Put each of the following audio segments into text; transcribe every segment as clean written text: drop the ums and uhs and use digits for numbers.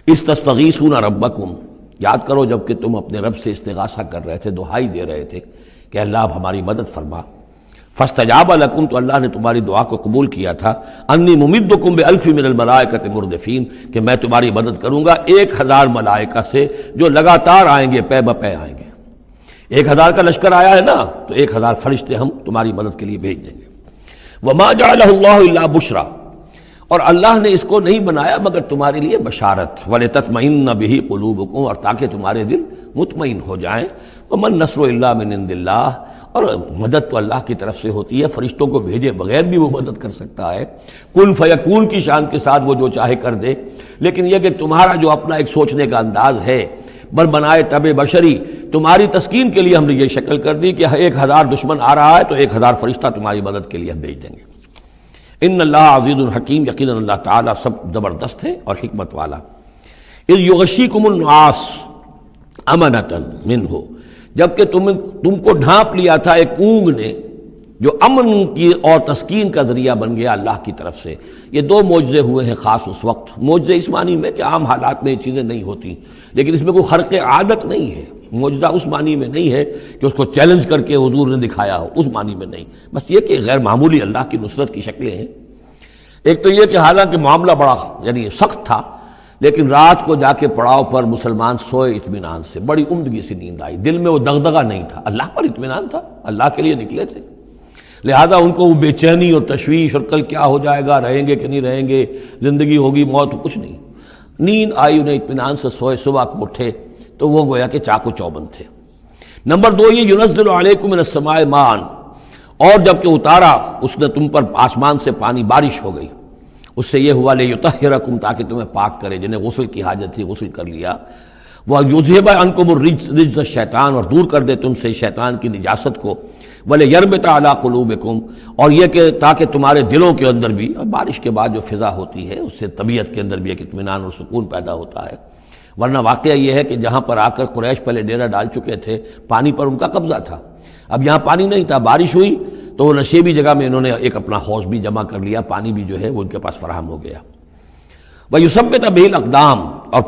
استستغیثون ربکم، یاد کرو جب کہ تم اپنے رب سے استغاثہ کر رہے تھے، دعائی دے رہے تھے کہ اللہ اب ہماری مدد فرما۔ فاستجاب لکم، تو اللہ نے تمہاری دعا کو قبول کیا تھا۔ انی ممدکم بألف من الملائکۃ مردفین، کہ میں تمہاری مدد کروں گا 1000 ملائکہ سے جو لگاتار آئیں گے، پے بپے آئیں گے۔ 1000 کا لشکر آیا ہے نا، تو 1000 فرشتے ہم تمہاری مدد کے لیے بھیج دیں گے۔ وما جعلہ اللہ الا بشرا، اور اللہ نے اس کو نہیں بنایا مگر تمہارے لیے بشارت، وَلِتَطْمَئِنَّ بِهِ قُلُوبُكُمْ، اور تاکہ تمہارے دل مطمئن ہو جائیں۔ وَمَا النَّصْرُ إِلَّا مِنْ عِنْدِ اللَّهِ، اور مدد تو اللہ کی طرف سے ہوتی ہے، فرشتوں کو بھیجے بغیر بھی وہ مدد کر سکتا ہے۔ کن فیکون کی شان کے ساتھ وہ جو چاہے کر دے، لیکن یہ کہ تمہارا جو اپنا ایک سوچنے کا انداز ہے، بنائے طب بشری، تمہاری تسکین کے لیے ہم نے یہ شکل کر دی کہ 1000 دشمن آ رہا ہے تو 1000 فرشتہ تمہاری مدد کے لیے ہم بھیج دیں گے۔ ان اللہ عزیز الحکیم، یقیناً اللہ تعالیٰ سب زبردست ہے اور حکمت والا۔ اذ یغشیکم النعاس امنۃ منہ، جبکہ تم کو ڈھانپ لیا تھا ایک اونگ نے جو امن کی اور تسکین کا ذریعہ بن گیا اللہ کی طرف سے۔ یہ 2 معجزے ہوئے ہیں خاص اس وقت، معجزے اس معنی میں کہ عام حالات میں یہ چیزیں نہیں ہوتی، لیکن اس میں کوئی خرق عادت نہیں ہے۔ معجزہ اس معنی میں نہیں ہے کہ اس کو چیلنج کر کے حضور نے دکھایا ہو، اس معنی میں نہیں، بس یہ کہ غیر معمولی اللہ کی نصرت کی شکلیں ہیں۔ ایک تو یہ کہ حالانکہ معاملہ بڑا یعنی سخت تھا، لیکن رات کو جا کے پڑاؤ پر مسلمان سوئے اطمینان سے، بڑی عمدگی سے نیند آئی، دل میں وہ دغدغہ نہیں تھا، اللہ پر اطمینان تھا، اللہ کے لیے نکلے تھے، لہذا ان کو وہ بے چینی اور تشویش اور کل کیا ہو جائے گا، رہیں گے کہ نہیں رہیں گے، زندگی ہوگی موت، کچھ نہیں، نیند آئی انہیں، اطمینان سے سوئے، صبح کو اٹھے تو وہ گویا کہ چاق و چوبند تھے۔ نمبر 2 یہ ینزل علیکم من السماء ماء، اور جب کہ اتارا اس نے تم پر آسمان سے پانی، بارش ہو گئی، اس سے یہ ہوا لیطہرکم، تاکہ تمہیں پاک کرے، جنہیں غسل کی حاجت تھی غسل کر لیا، وَیُذْهِبَ عَنْکُمُ الرِّجْسَ الشیطان، اور دور کر دے تم سے شیطان کی نجاست کو، وَلِیَرْبِطَ عَلَىٰ قُلُوبِکُمْ، اور یہ کہ تاکہ تمہارے دلوں کے اندر بھی، بارش کے بعد جو فضا ہوتی ہے اس سے طبیعت کے اندر بھی ایک اطمینان اور سکون پیدا ہوتا ہے۔ ورنہ واقعہ یہ ہے کہ جہاں پر آ کر قریش پہلے ڈیرہ ڈال چکے تھے، پانی پر ان کا قبضہ تھا، اب یہاں پانی نہیں تھا، بارش ہوئی تو وہ نشیبی جگہ میں انہوں نے ایک اپنا حوض بھی جمع کر لیا، پانی بھی جو ہے وہ ان کے پاس فراہم ہو گیا۔ وَيُثَبِّتَ بِهِ الْأَقْدَامَ، اور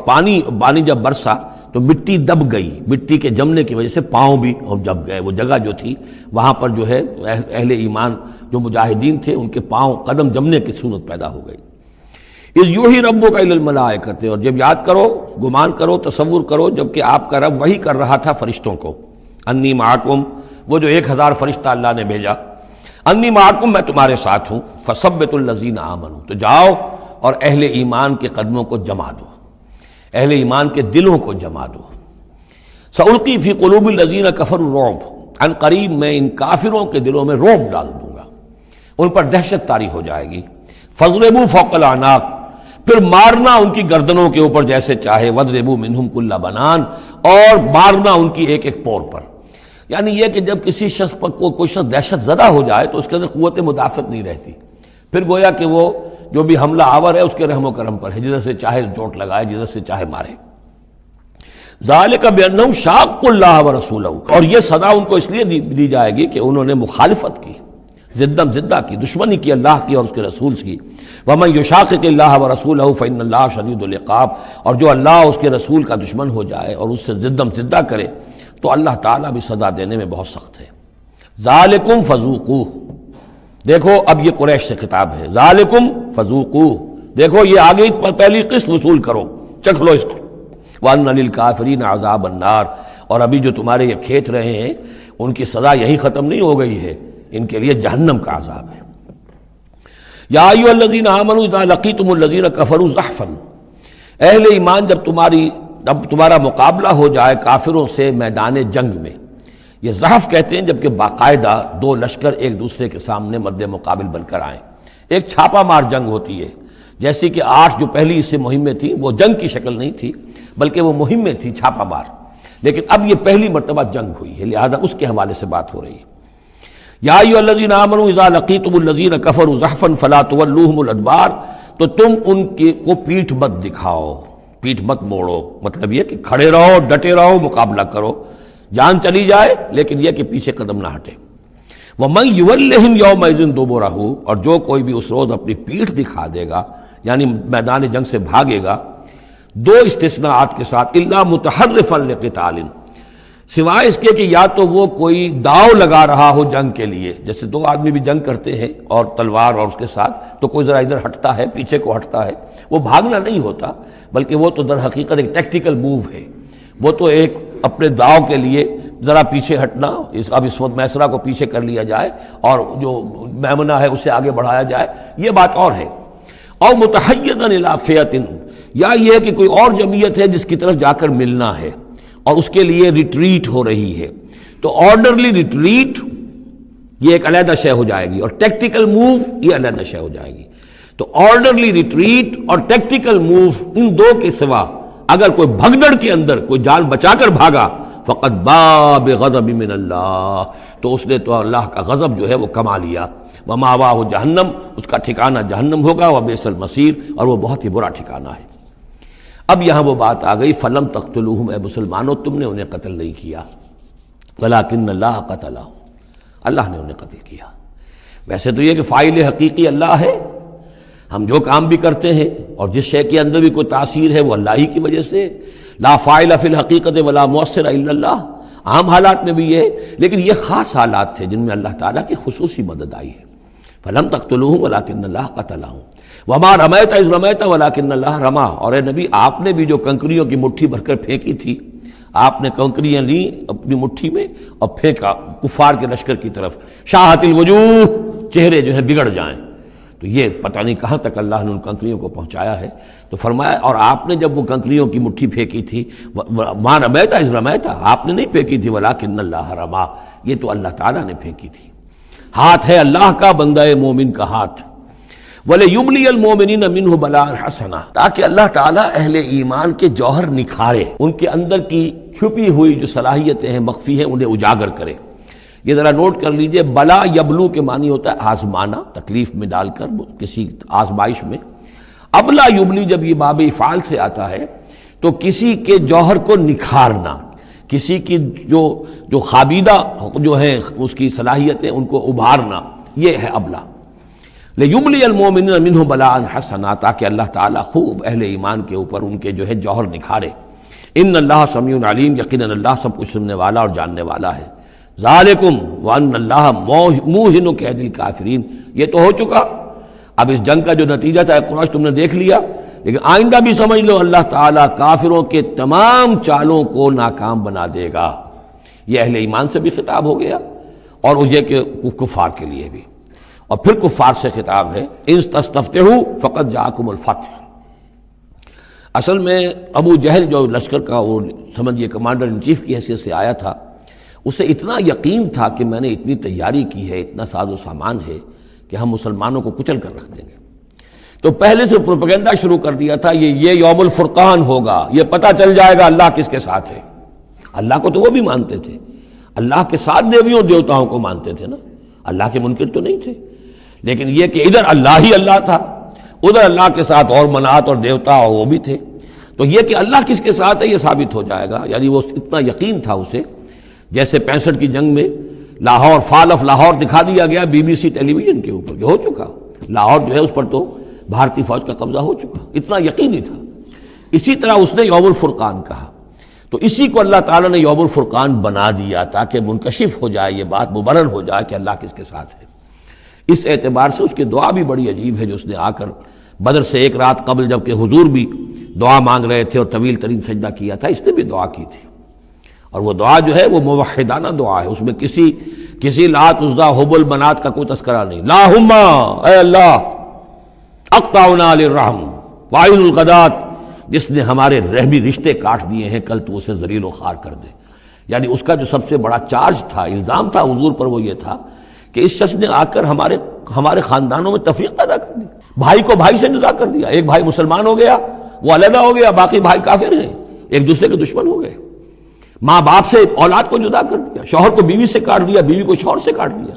پانی جب برسا تو مٹی دب گئی، مٹی کے جمنے کی وجہ سے پاؤں بھی جب گئے، وہ جگہ جو تھی وہاں پر جو ہے اہل ایمان جو مجاہدین تھے ان کے پاؤں قدم جمنے کی صورت پیدا ہو گئی۔ اذ یوحی ربک الی الملائکۃ، اور جب یاد کرو، گمان کرو، تصور کرو جب کہ آپ کا رب وحی کر رہا تھا فرشتوں کو، انی معکم، وہ جو 1000 فرشتہ اللہ نے بھیجا، انی معکم، میں تمہارے ساتھ ہوں، فثبتوا الذین آمنوا، تو جاؤ اور اہل ایمان کے قدموں کو جما دو، اہل ایمان کے دلوں کو جما دو۔ سألقی فی قلوب الذین کفروا الرعب، عن قریب میں ان کافروں کے دلوں میں رعب ڈال دوں گا، ان پر دہشت طاری ہو جائے گی۔ فاضربوا فوق الاعناق، پھر مارنا ان کی گردنوں کے اوپر جیسے چاہے، واضربوا منہم کل بنان، اور مارنا ان کی ایک ایک پور پر۔ یعنی یہ کہ جب کسی شخص پر کوئی شخص دہشت زدہ ہو جائے تو اس کے اندر قوت مدافعت نہیں رہتی، پھر گویا کہ وہ جو بھی حملہ آور ہے اس کے رحم و کرم پر ہے، جدھر سے چاہے چوٹ لگائے، جدھر سے چاہے مارے۔ ذالک بانہم شاقوا اللہ ورسولہ، اور یہ سزا ان کو اس لیے دی جائے گی کہ انہوں نے مخالفت کی، زدہ کی، دشمنی کی اللہ کی اور اس کے رسول کی۔ ومن یشاقق اللہ ورسولہ فإن اللہ شدید العقاب، اور جو اللہ اور اس کے رسول کا دشمن ہو جائے اور اس سے زدہ کرے تو اللہ تعالیٰ بھی سزا دینے میں بہت سخت ہے۔ ذالکم فذوقوہ، دیکھو اب یہ قریش سے خطاب ہے، ذالکم فذوقوہ، دیکھو یہ آگے پہلی قسط وصول کرو، چکھ لو اس کو۔ وَأَنَّ لِلْكَافِرِينَ عَذَابَ النَّارِ، اور ابھی جو تمہارے یہ کھیت رہے ہیں ان کی سزا یہی ختم نہیں ہو گئی ہے، ان کے لیے جہنم کا عذاب ہے۔ یا ایھا الذین آمنوا اذا لقیتم الذین کفروا زحفا، اہل ایمان جب تمہارا مقابلہ ہو جائے کافروں سے میدان جنگ میں، یہ زحف کہتے ہیں جبکہ باقاعدہ 2 لشکر ایک دوسرے کے سامنے مد مقابل بن کر آئیں، ایک چھاپا مار جنگ ہوتی ہے، جیسے کہ 8 جو پہلی اس سے مہمیں تھیں وہ جنگ کی شکل نہیں تھی بلکہ وہ مہمیں تھی چھاپا مار، لیکن اب یہ پہلی مرتبہ جنگ ہوئی ہے، لہذا اس کے حوالے سے بات ہو رہی ہے۔ یا ایھا الذین آمنوا اذا لقیتم الذین کفروا زحفا فلا تولوہم الادبار، تو تم ان کو پیٹھ مت دکھاؤ، پیٹھ مت موڑو، مطلب یہ کہ کھڑے رہو، ڈٹے رہو، مقابلہ کرو، جان چلی جائے لیکن یہ کہ پیچھے قدم نہ ہٹے۔ وَمَن يُوَلِّهِمْ يَوْمَئِذٍ دُبُرَهُ، اور جو کوئی بھی اس روز اپنی پیٹھ دکھا دے گا یعنی میدان جنگ سے بھاگے گا، دو استثناءات کے ساتھ، الا متحرفا لقتال، سوائے اس کے کہ یا تو وہ کوئی داؤ لگا رہا ہو جنگ کے لیے، جیسے دو آدمی بھی جنگ کرتے ہیں اور تلوار اور اس کے ساتھ، تو کوئی ذرا ادھر ہٹتا ہے، پیچھے کو ہٹتا ہے، وہ بھاگنا نہیں ہوتا بلکہ وہ تو در حقیقت ایک ٹیکٹیکل موو ہے، وہ تو ایک اپنے داؤ کے لیے ذرا پیچھے ہٹنا، اب اس وقت میسرہ کو پیچھے کر لیا جائے اور جو میمنہ ہے اسے آگے بڑھایا جائے، یہ بات اور ہے۔ اور متحیزا الی فئۃ، یا یہ کہ کوئی اور جمعیت ہے جس کی طرف جا کر ملنا ہے اور اس کے لیے ریٹریٹ ہو رہی ہے، تو آرڈرلی ریٹریٹ یہ ایک علیحدہ شے ہو جائے گی، اور ٹیکٹیکل موو یہ علیحدہ شے ہو جائے گی۔ تو آرڈرلی ریٹریٹ اور ٹیکٹیکل موو، ان دو کے سوا اگر کوئی بھگدڑ کے اندر کوئی جان بچا کر بھاگا، فقط باب غضب من اللہ، تو اس نے تو اللہ کا غضب جو ہے وہ کما لیا، ومأواہ جہنم، اس کا ٹھکانہ جہنم ہوگا، وبئس المصیر، اور وہ بہت ہی برا ٹھکانہ ہے۔ اب یہاں وہ بات آ گئی، فلم تقتلوہم، اے مسلمانوں تم نے انہیں قتل نہیں کیا، ولکن اللہ قتلہم، اللہ نے انہیں قتل کیا۔ ویسے تو یہ کہ فاعل حقیقی اللہ ہے، ہم جو کام بھی کرتے ہیں اور جس شے کے اندر بھی کوئی تاثیر ہے وہ اللہ ہی کی وجہ سے، لا فاعل فی الحقیقت ولا مؤثر الا اللہ، عام حالات میں بھی یہ ہے، لیکن یہ خاص حالات تھے جن میں اللہ تعالیٰ کی خصوصی مدد آئی ہے۔ فلم تقتلوہم ولکن اللہ قتلہم وما رمیت اذ رمیت ولکن اللہ رما، اور اے نبی آپ نے بھی جو کنکریوں کی مٹھی بھر کر پھینکی تھی، آپ نے کنکریاں لیں اپنی مٹھی میں اور پھینکا کفار کے لشکر کی طرف، شاہت الوجوہ، چہرے جو ہے بگڑ جائیں، تو یہ پتہ نہیں کہاں تک اللہ نے ان کنکریوں کو پہنچایا ہے۔ تو فرمایا اور آپ نے جب وہ کنکریوں کی مٹھی پھینکی تھی، ما رمیت اذ رمیت، آپ نے نہیں پھینکی تھی، ولکن اللہ رما، یہ تو اللہ تعالیٰ نے پھینکی تھی۔ ہاتھ ہے اللہ کا، بندہ مومن کا ہاتھ۔ وَلِيُبْلِيَ الْمُؤْمِنِينَ مِنْهُ بَلَاءً حَسَنًا، تاکہ اللہ تعالیٰ اہل ایمان کے جوہر نکھارے، ان کے اندر کی چھپی ہوئی جو صلاحیتیں ہیں، مخفی ہیں، انہیں اجاگر کرے۔ یہ ذرا نوٹ کر لیجئے، بلا یبلو کے معنی ہوتا ہے آزمانا، تکلیف میں ڈال کر کسی آزمائش میں۔ ابلا یبلی جب یہ باب افعال سے آتا ہے تو کسی کے جوہر کو نکھارنا، کسی کی جو خابیدہ جو ہیں اس کی صلاحیتیں ان کو ابھارنا، یہ ہے ابلا۔ لیبلی المؤمنین منہ بلاء حسنا، تاکہ اللہ تعالیٰ خوب اہل ایمان کے اوپر ان کے جو ہے جوہر نکھارے۔ ان اللہ سمیع علیم، یقیناً اللہ سب کچھ سننے والا اور جاننے والا ہے۔ ذالکم وان اللہ موہن کید الکافرین، یہ تو ہو چکا، اب اس جنگ کا جو نتیجہ تھا قریش تم نے دیکھ لیا، لیکن آئندہ بھی سمجھ لو اللہ تعالیٰ کافروں کے تمام چالوں کو ناکام بنا دے گا۔ یہ اہل ایمان سے بھی خطاب ہو گیا اور یہ کہ کفار کے لیے بھی، اور پھر کفار سے خطاب ہے، ان تستفتحوا فقد جاءکم الفتح۔ اصل میں ابو جہل جو لشکر کا وہ سمجھیے کمانڈر ان چیف کی حیثیت سے آیا تھا، اسے اتنا یقین تھا کہ میں نے اتنی تیاری کی ہے، اتنا ساز و سامان ہے کہ ہم مسلمانوں کو کچل کر رکھ دیں گے، تو پہلے سے پروپیگنڈا شروع کر دیا تھا، یہ یوم الفرقان ہوگا، یہ پتہ چل جائے گا اللہ کس کے ساتھ ہے۔ اللہ کو تو وہ بھی مانتے تھے، اللہ کے ساتھ دیویوں دیوتاؤں کو مانتے تھے نا، اللہ کے منکر تو نہیں تھے، لیکن یہ کہ ادھر اللہ ہی اللہ تھا، ادھر اللہ کے ساتھ اور منات اور دیوتا وہ بھی تھے، تو یہ کہ اللہ کس کے ساتھ ہے یہ ثابت ہو جائے گا، یعنی وہ اتنا یقین تھا اسے۔ جیسے 65 کی جنگ میں لاہور، فال آف لاہور دکھا دیا گیا BBC ٹیلی ویژن کے اوپر، یہ ہو چکا، لاہور جو ہے اس پر تو بھارتی فوج کا قبضہ ہو چکا، اتنا یقینی تھا۔ اسی طرح اس نے یوم الفرقان کہا، تو اسی کو اللہ تعالیٰ نے یوم الفرقان بنا دیا تاکہ منکشف ہو جائے یہ بات، مبرر ہو جائے کہ اللہ کس کے ساتھ ہے۔ اس اعتبار سے اس کی دعا بھی بڑی عجیب ہے، جو اس نے آ کر بدر سے ایک رات قبل جبکہ حضور بھی دعا مانگ رہے تھے اور طویل ترین سجدہ کیا تھا، اس نے بھی دعا کی تھی، اور وہ دعا جو ہے وہ موحدانہ دعا ہے، اس میں کسی لات عزا حبل منات کا کوئی تذکرہ نہیں۔ اللہم، اے اللہ، اقطعنا للرحم وعین الغدات، جس نے ہمارے رحمی رشتے کاٹ دیے ہیں، کل تو اسے ذلیل و خوار کر دے۔ یعنی اس کا جو سب سے بڑا چارج تھا، الزام تھا حضور پر، وہ یہ تھا کہ اس شخص نے آ کر ہمارے خاندانوں میں تفریق پیدا کر دی، بھائی کو بھائی سے جدا کر دیا، ایک بھائی مسلمان ہو گیا وہ علیحدہ ہو گیا، باقی بھائی کافر ہیں، ایک دوسرے کے دشمن ہو گئے، ماں باپ سے اولاد کو جدا کر دیا، شوہر کو بیوی سے کاٹ دیا، بیوی کو شوہر سے کاٹ دیا۔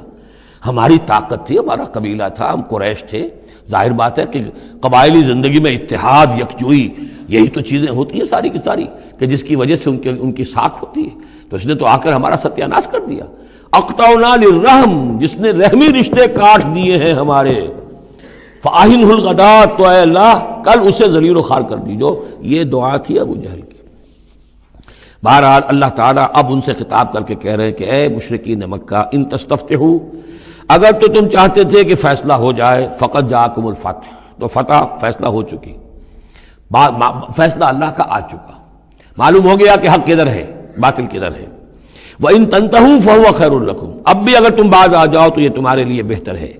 ہماری طاقت تھی، ہمارا قبیلہ تھا، ہم قریش تھے، ظاہر بات ہے کہ قبائلی زندگی میں اتحاد، یکجوئی، یہی تو چیزیں ہوتی ہیں ساری کی ساری، کہ جس کی وجہ سے ان کی ساکھ ہوتی ہے، تو اس نے تو آ کر ہمارا ستیہ ناش کر دیا۔ اقطعنا للرحم، جس نے رحمی رشتے کاٹ دیے ہیں ہمارے، فَآهِنْهُ الْغَدَاةَ، تو اے اللہ کل اسے ذلیل و خوار کر دیجو۔ یہ دعا تھی ابو جہل کی۔ بہرحال اللہ تعالیٰ اب ان سے خطاب کر کے کہہ رہے ہیں کہ اے مشرکین مکہ، ان تستفتحوا، اگر تو تم چاہتے تھے کہ فیصلہ ہو جائے، فقط جاءکم الفتح، تو فتح فیصلہ ہو چکی، فیصلہ اللہ کا آ چکا، معلوم ہو گیا کہ حق کدھر ہے باطل کدھر ہے۔ وَإِن تَنْتَهُوا فَهُوَ خَيْرٌ لَكُمْ، اب بھی اگر تم باز آ جاؤ تو یہ تمہارے لیے بہتر ہے۔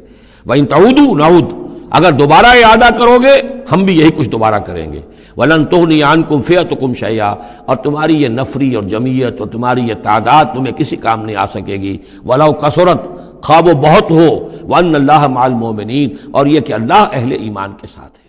وَإِن تَعُودُوا نَعُودْ، اگر دوبارہ اعادہ کرو گے ہم بھی یہی کچھ دوبارہ کریں گے۔ وَلَن تُغْنِيَ عَنْكُمْ فِئَتُكُمْ شَيْئًا، اور تمہاری یہ نفری اور جمعیت اور تمہاری یہ تعداد تمہیں کسی کام نہیں آ سکے گی۔ وَلَوْ كَثُرَتْ، خواہ وہ بہت ہو، وَأَنَّ اللَّهَ مَعَ الْمُؤْمِنِينَ، اور یہ کہ اللہ اہل ایمان کے ساتھ ہے۔